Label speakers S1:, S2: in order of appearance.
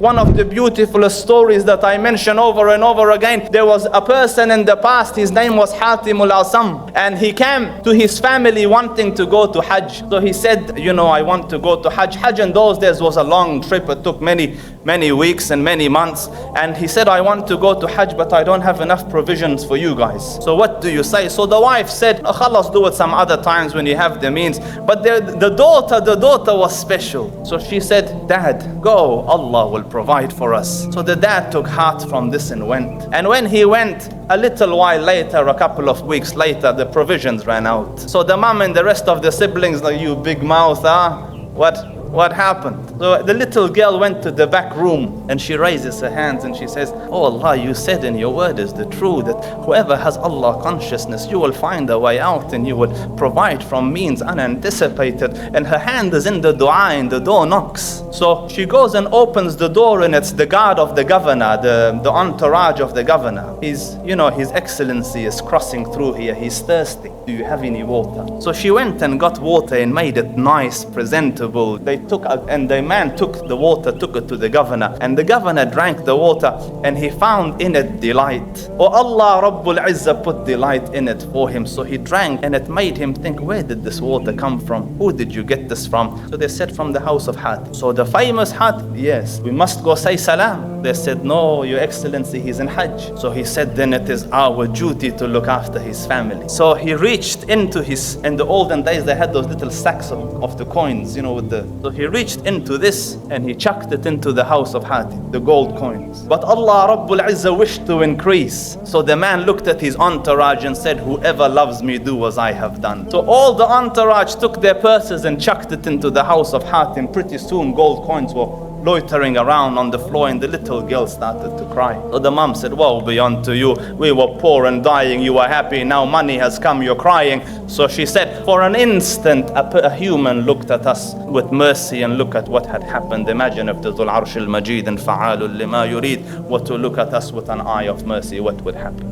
S1: one of the beautiful stories that I mention over and over again. There was a person in the past, his name was Hatim al-Asam, and he came to his family wanting to go to Hajj. So he said, I want to go to Hajj. Hajj in those days was a long trip. It took many weeks and many months. And he said, I want to go to Hajj, but I don't have enough provisions for you guys. So what do you say? So the wife said, khalas, do it some other times when you have the means. But the daughter was special. So she said, Dad, go, Allah will provide for us. So the dad took heart from this and went. And when he went, a little while later, a couple of weeks later, the provisions ran out. So the mom and the rest of the siblings, like, you big mouth, what happened? So the little girl went to the back room and she raises her hands and she says, oh Allah, you said in your word is the truth that whoever has Allah consciousness, you will find a way out and you will provide from means unanticipated. And her hand is in the dua and the door knocks. So she goes and opens the door, and it's the guard of the governor, the entourage of the governor. His excellency is crossing through here. He's thirsty. Do you have any water? So she went and got water and made it nice, presentable. The man took the water, took it to the governor, and the governor drank the water, and he found in it delight. Oh, Allah Rabbul Izzah put delight in it for him. So he drank, and it made him think, where did this water come from? Who did you get this from? So they said, from the house of Hatim. So the famous Hatim, yes, we must go say salam. They said, no, your excellency, he's in Hajj. So he said, then it is our duty to look after his family. So he reached into in the olden days, they had those little sacks of the coins, so he reached into this and he chucked it into the house of Hatim, the gold coins. But Allah Rabbul Izzah wished to increase. So the man looked at his entourage and said, whoever loves me, do as I have done. So all the entourage took their purses and chucked it into the house of Hatim. Pretty soon gold coins were loitering around on the floor, and the little girl started to cry. So the mom said, woe be unto you. We were poor and dying. You were happy. Now money has come. You're crying. So she said, for an instant, a human looked at us with mercy, and look at what had happened. Imagine if the Dhul Arsh al-Majid and Fa'alul lima yurid were to look at us with an eye of mercy, what would happen?